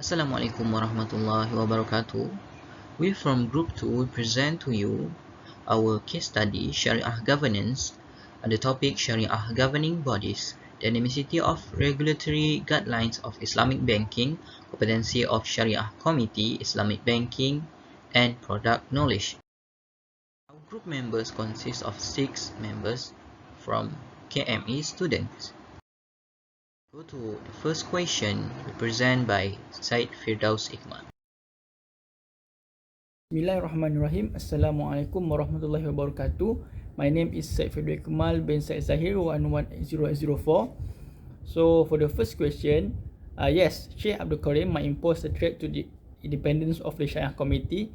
Assalamualaikum warahmatullahi wabarakatuh. We from Group 2 present to you our case study Shariah Governance on the topic Shariah Governing Bodies, Dynamicity of Regulatory Guidelines of Islamic Banking, Competency of Shariah Committee, Islamic Banking, and Product Knowledge. Our group members consist of 6 members from KME students. Go to the first question represented by Syed FIRDAUS Iqmal. Bismillahirrahmanirrahim. Assalamualaikum warahmatullahi wabarakatuh. My name is SYED bin ZAHIR 118004. So for the first question, yes, Sheikh Abdul Karim might impose a threat to the independence of the Shariah Committee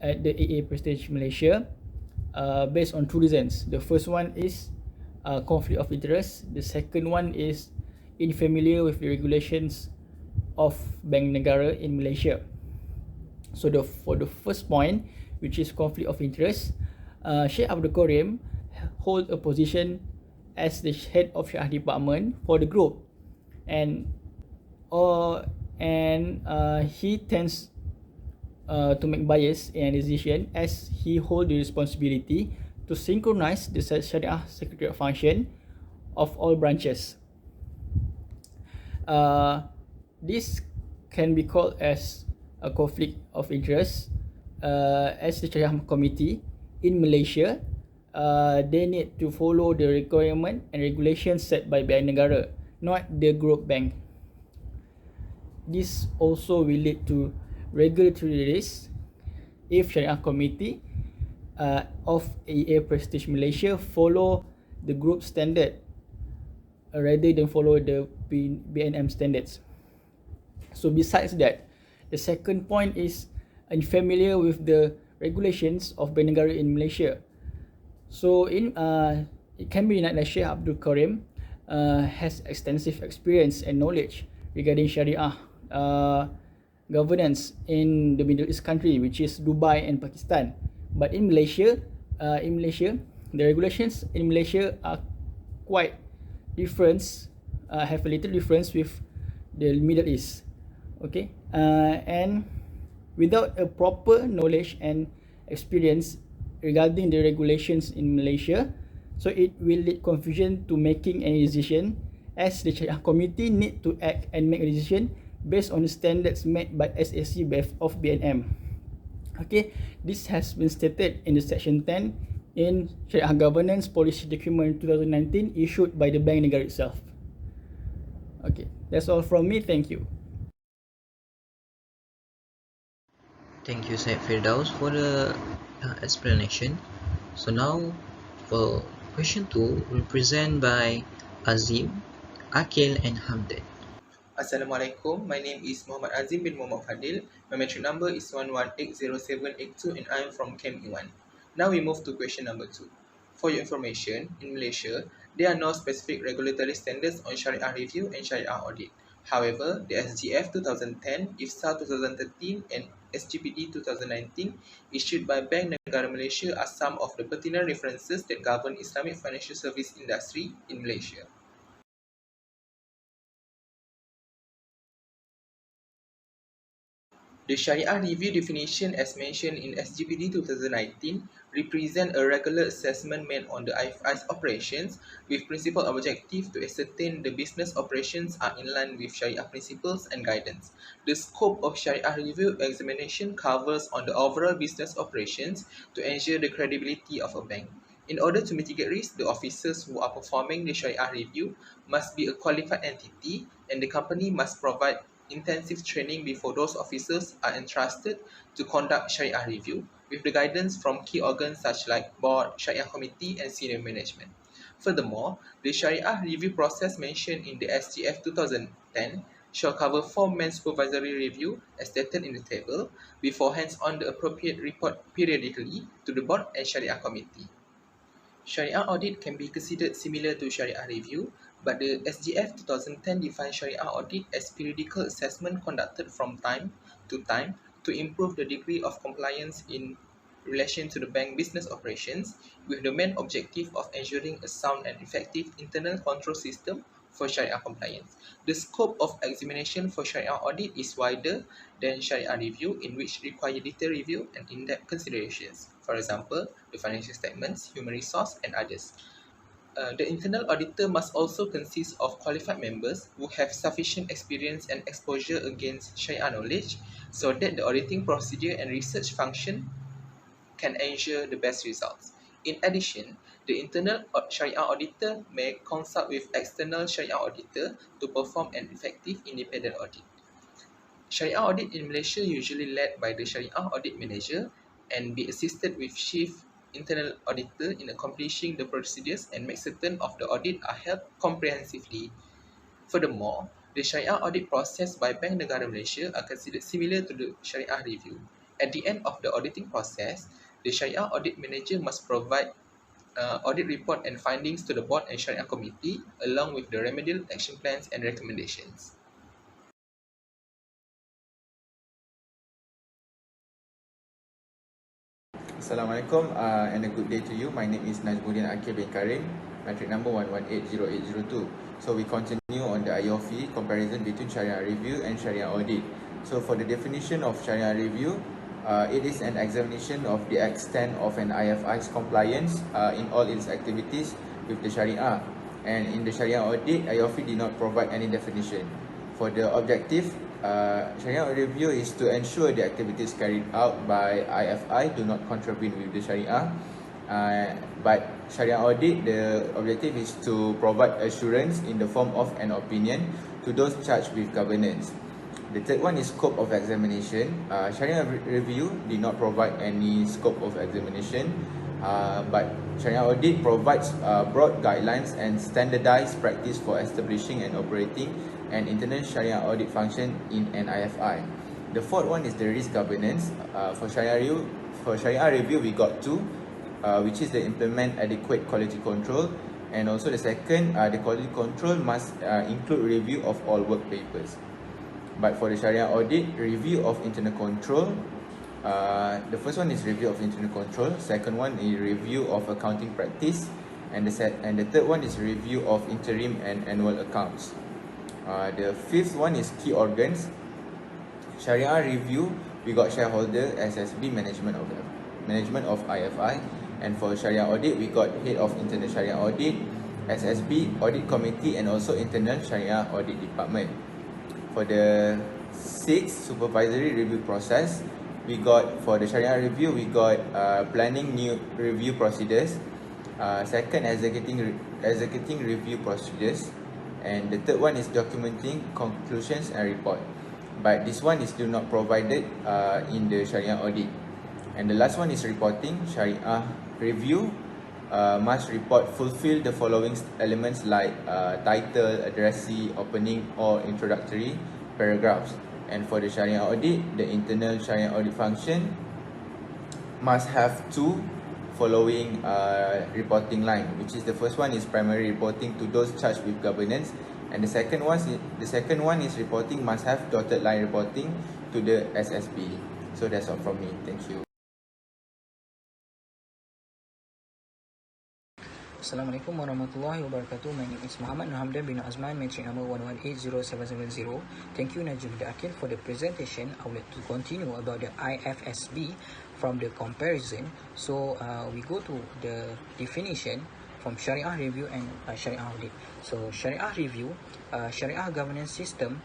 at the AA Prestige Malaysia based on two reasons. The first one is conflict of interest. The second one is unfamiliar with the regulations of Bank Negara in Malaysia. So for the first point, which is conflict of interest, Sheikh Abdul Karim holds a position as the head of Shariah department for the group, and he tends to make bias in a decision as he holds the responsibility to synchronize the Shariah secretariat function of all branches. This can be called as a conflict of interest, as the Shariah Committee in Malaysia, they need to follow the requirement and regulations set by Bank Negara, not the group bank. This also will lead to regulatory risk if Shariah Committee of AA Prestige Malaysia follow the group standard rather than follow the BNM standards. So besides that, the second point is unfamiliar with the regulations of Bank Negara in Malaysia. So it can be that Sheikh Abdul Karim has extensive experience and knowledge regarding Shariah governance in the Middle East country, which is Dubai and Pakistan. But in Malaysia, the regulations in Malaysia are quite different, have a little difference with the Middle East. Okay, and without a proper knowledge and experience regarding the regulations in Malaysia, so it will lead confusion to making any decision, as the Shariah Committee need to act and make a decision based on the standards made by SAC of BNM. Okay, this has been stated in the section 10 in Shariah Governance Policy Document 2019 issued by the Bank Negara itself. Okay, that's all from me. Thank you. Thank you, Syed Firdaus, for the explanation. So now, for question 2, represented by AZEEM, AQIL, and HAMDAN. Assalamualaikum. My name is Muhammad Azim bin Muhammad FADIL. My metric number is 11807882 and I am from Camp E1. Now we move to question number 2. For your information, in Malaysia, there are no specific regulatory standards on Shariah review and Shariah audit. However, the SGF 2010, IFSA 2013 and SGPD 2019 issued by Bank Negara Malaysia are some of the pertinent references that govern Islamic financial service industry in Malaysia. The Shariah review definition as mentioned in SGPD 2019 represent a regular assessment made on the IFI's operations with principal objective to ascertain the business operations are in line with Shariah principles and guidance. The scope of Shariah review examination covers on the overall business operations to ensure the credibility of a bank. In order to mitigate risk, the officers who are performing the Shariah review must be a qualified entity and the company must provide intensive training before those officers are entrusted to conduct Shariah review with the guidance from key organs such like board, Shariah committee and senior management. Furthermore, the Shariah review process mentioned in the SGF 2010 shall cover 4-man supervisory review as stated in the table before hands-on the appropriate report periodically to the board and Shariah committee. Shariah audit can be considered similar to Shariah review, but the SGF 2010 defines Shariah audit as periodical assessment conducted from time to improve the degree of compliance in relation to the bank business operations with the main objective of ensuring a sound and effective internal control system for Shariah compliance. The scope of examination for Shariah audit is wider than Shariah review, in which require detailed review and in-depth considerations. For example, the financial statements, human resource, and others. The internal auditor must also consist of qualified members who have sufficient experience and exposure against Shariah knowledge, so that the auditing procedure and research function can ensure the best results. In addition, the internal Shariah auditor may consult with external Shariah auditor to perform an effective independent audit. Shariah audit in Malaysia usually led by the Shariah audit manager and be assisted with chief internal auditor in accomplishing the procedures and make certain of the audit are held comprehensively. Furthermore, the Shariah audit process by Bank Negara Malaysia are considered similar to the Shariah review. At the end of the auditing process, the Shariah audit manager must provide audit report and findings to the board and Shariah committee, along with the remedial action plans and recommendations. Assalamualaikum and a good day to you. My name is NAJMUDDIN bin KARIM, matric number 1180802. So we continue on the IOFI comparison between Shariah review and Shariah audit. So for the definition of Shariah review, it is an examination of the extent of an IFI's compliance in all its activities with the Shariah. And in the Shariah audit, IOFI did not provide any definition. For the objective, Shariah review is to ensure the activities carried out by IFI do not contravene with the Shariah. But Shariah audit, the objective is to provide assurance in the form of an opinion to those charged with governance. The third one is scope of examination. Shariah review did not provide any scope of examination, but Shariah audit provides broad guidelines and standardized practice for establishing and operating an internal Shariah audit function in an IFI. The fourth one is the risk governance. For Shariah review, we got two, which is the implement adequate quality control, and also the second, the quality control must include review of all work papers. But for the Shariah audit, review of internal control, the first one is review of internal control, second one is review of accounting practice, and the third one is review of interim and annual accounts. The fifth one is key organs. Shariah review, we got shareholder, SSB, management of IFI, and for Shariah audit, we got head of internal Shariah audit, SSB, audit committee, and also internal Shariah audit department. For the sixth supervisory review process, we got, for the Shariah review, we got planning new review procedures, second, executing review procedures, and the third one is documenting conclusions and report. But this one is still not provided in the Shariah audit. And the last one is reporting. Shariah review must report fulfill the following elements like title, addressee, opening or introductory paragraphs. And for the Shariah audit, the internal Shariah audit function must have two following reporting line, which is the first one is primary reporting to those charged with governance, and the second one is reporting must have dotted line reporting to the SSB. So that's all from me. Thank you. Assalamualaikum warahmatullahi wabarakatuh. My name is Muhammad HAMDAN bin Azman, matric number 1180770. Thank you NAJMUDDIN for the presentation. I would like to continue about the IFSB from the comparison. So we go to the definition from Shariah review and Shariah audit. So Shariah review, Shariah governance system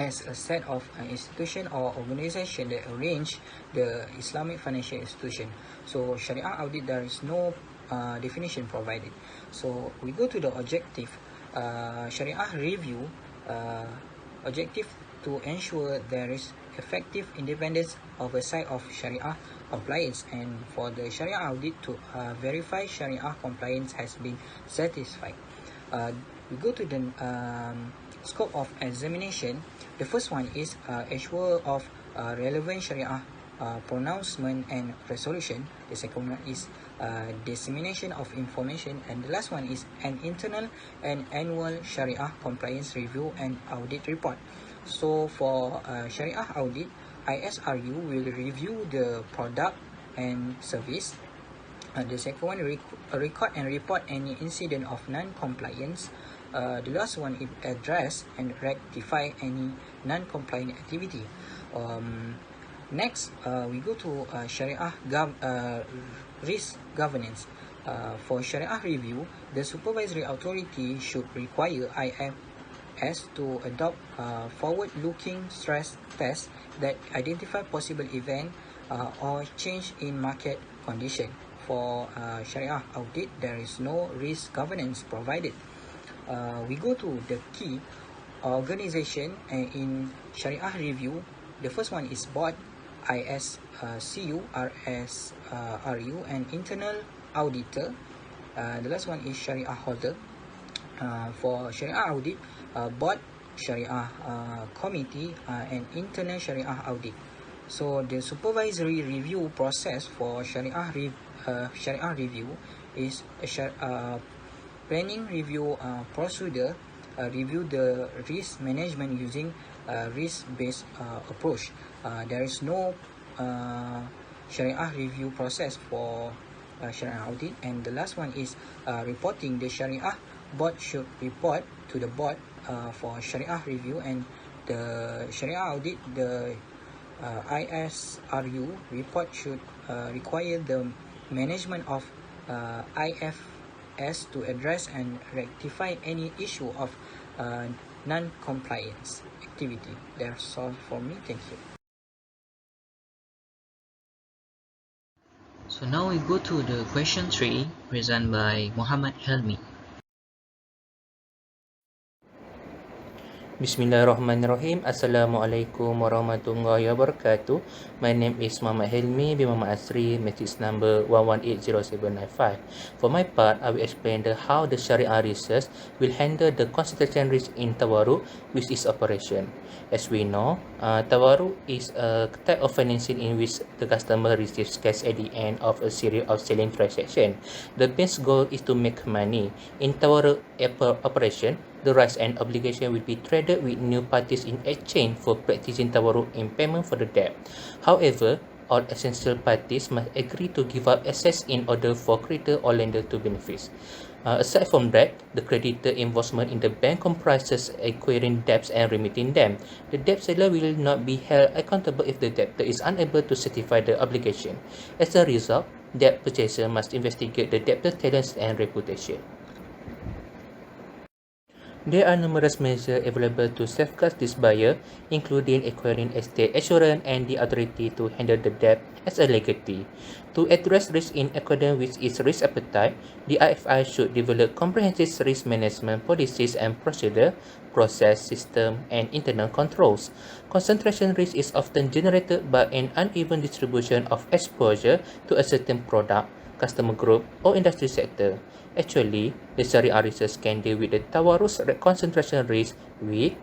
as a set of institution or organization that arrange the Islamic financial institution. So Shariah audit, there is no definition provided. So we go to the objective. Shariah review objective to ensure there is effective independence oversight of Shariah compliance, and for the Shariah audit to verify Shariah compliance has been satisfied. We go to the scope of examination. The first one is ensure of relevant Shariah pronouncement and resolution. The second one is dissemination of information, and the last one is an internal and annual Shariah compliance review and audit report. So for Shariah audit, ISRU will review the product and service. The second one, record and report any incident of non-compliance. The last one is address and rectify any non-compliant activity. Next, we go to Shariah risk governance. For Shariah review, the supervisory authority should require IFS to adopt forward-looking stress tests that identify possible event or change in market condition. For Shariah audit, there is no risk governance provided. We go to the key organization in Shariah review. The first one is board, ISCU, RSRU, and internal auditor. The last one is Shariah holder. For Shariah audit, board, Shariah committee, and internal Shariah audit. So the supervisory review process for Shariah review is a planning review procedure. Review the risk management using risk-based approach. There is no Shariah review process for Shariah audit. And the last one is reporting. The Shariah board should report to the board for Shariah review, and the Shariah audit, the ISRU report should require the management of IFS to address and rectify any issue of non-compliance activity. That's all for me. Thank you. So now we go to the question 3 presented by Muhammad HELMI. Bismillahirrahmanirrahim. Assalamualaikum warahmatullahi wabarakatuh. My name is Muhammad HELMI bin Muhammad ASRI, matrix number 1180795. For my part, I will explain how the Shariah research will handle the concentration risk in tawarruk with its operation. As we know, tawarruk is a type of financing in which the customer receives cash at the end of a series of selling transactions. The best goal is to make money. In tawarruk operation, the rights and obligation will be traded with new parties in exchange for practicing tawarruk in payment for the debt. However, all essential parties must agree to give up assets in order for creditor or lender to benefit. Aside from that, the creditor involvement in the bank comprises acquiring debts and remitting them. The debt seller will not be held accountable if the debtor is unable to certify the obligation. As a result, debt purchaser must investigate the debtor's talents and reputation. There are numerous measures available to safeguard this buyer, including acquiring estate assurance and the authority to handle the debt as a legatee. To address risk in accordance with its risk appetite, the IFI should develop comprehensive risk management policies and procedure, process, system, and internal controls. Concentration risk is often generated by an uneven distribution of exposure to a certain product, customer group, or industry sector. Actually, the Shariah research can deal with the tawarruk concentration risk with: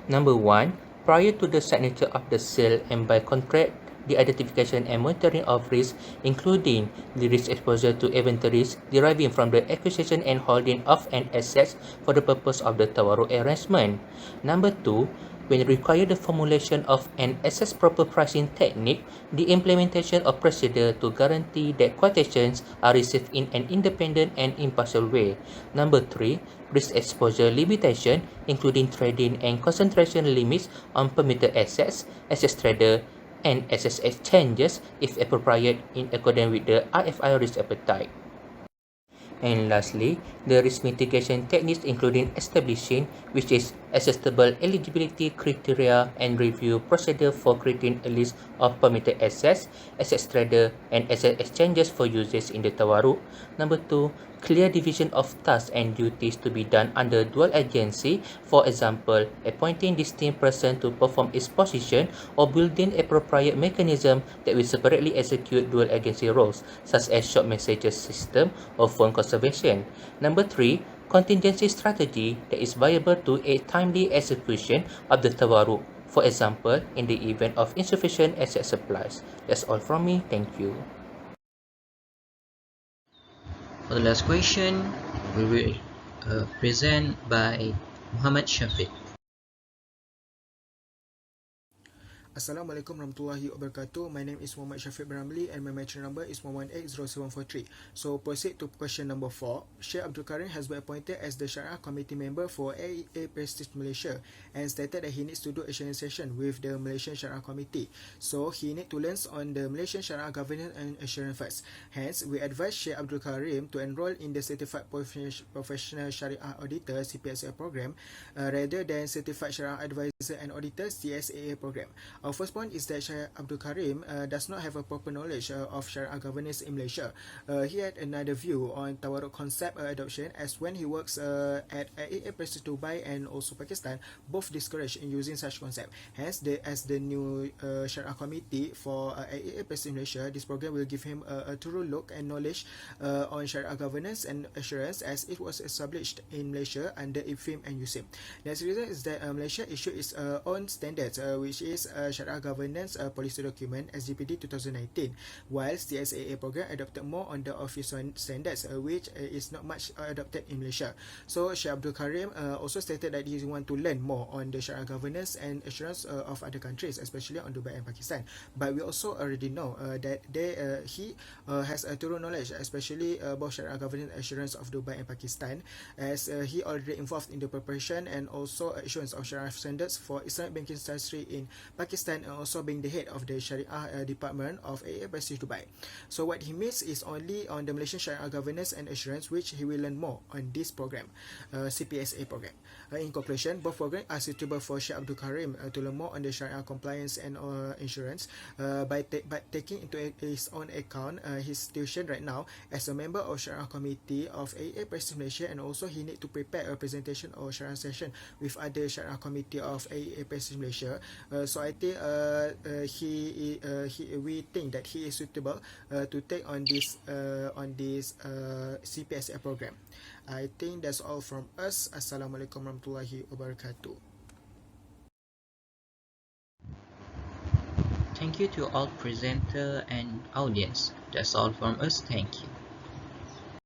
Number 1, prior to the signature of the sale and buy contract, the identification and monitoring of risk, including the risk exposure to inventories deriving from the acquisition and holding of an asset for the purpose of the tawarruk arrangement. Number 2, when required the formulation of an asset proper pricing technique, the implementation of procedure to guarantee that quotations are received in an independent and impartial way. Number 3, risk exposure limitation, including trading and concentration limits on permitted assets, asset trader, and asset exchanges if appropriate in accordance with the IFI risk appetite. And lastly, the risk mitigation techniques including establishing which is acceptable eligibility criteria and review procedure for creating a list of permitted assets, asset trader, and asset exchanges for users in the tawarruk. Number 2, clear division of tasks and duties to be done under dual agency, for example, appointing distinct person to perform its position or building appropriate mechanism that will separately execute dual agency roles, such as short messages system or phone conservation. Number 3, contingency strategy that is viable to aid timely execution of the tawarruk, for example, in the event of insufficient asset supplies. That's all from me. Thank you. For the last question, we will present by Muhammad Shafiq. Assalamualaikum warahmatullahi wabarakatuh. My name is Muhammad Syafiq bin RAMLI and my matric number is 1180743. So proceed to question number 4. Sheikh Abdul Karim has been appointed as the Shariah Committee member for AEA Prestige Malaysia and stated that he needs to do a sharing session with the Malaysian Shariah Committee. So he need to learn on the Malaysian Shariah Governance and Assurance first. Hence, we advise Sheikh Abdul Karim to enroll in the Certified Professional Shariah Auditor CPSA program rather than Certified Shariah Advisor and Auditor CSAA program. Our first point is that Sheikh Abdul Karim does not have a proper knowledge of Shariah governance in Malaysia. He had another view on Tawarruk concept adoption, as when he works at AEA Prestige Dubai and also Pakistan, both discouraged in using such concept. Hence, as the new Shariah committee for AEA Prestige Malaysia, this program will give him a thorough look and knowledge on Shariah governance and assurance, as it was established in Malaysia under IFIM and USIM. Next reason is that Malaysia issued its own standards, which is Shariah Governance Policy Document SGPD 2019, whilst the SAA program adopted more on the official standards, which is not much adopted in Malaysia. So Sheikh Abdul Karim also stated that he want to learn more on the Shariah governance and assurance of other countries, especially on Dubai and Pakistan. But we also already know that he has a thorough knowledge, especially both Shariah governance and assurance of Dubai and Pakistan, as he already involved in the preparation and also assurance of Shariah standards for Islamic banking industry in Pakistan, and also being the head of the Shariah department of AEA Prestige Dubai. So what he means is only on the Malaysian Shariah governance and assurance, which he will learn more on this program, CPSA program. In conclusion, both programs are suitable for Sheikh Abdul Karim to learn more on the Shariah compliance and insurance by taking into his own account his situation right now as a member of Shariah Committee of AEA Prestige Malaysia, and also he need to prepare a presentation or Shariah session with other Shariah Committee of AEA Prestige Malaysia. So I think we think that he is suitable to take on this CPSA program. I think that's all from us. Assalamualaikum warahmatullahi wabarakatuh. Thank you to all presenter and audience. That's all from us. Thank you.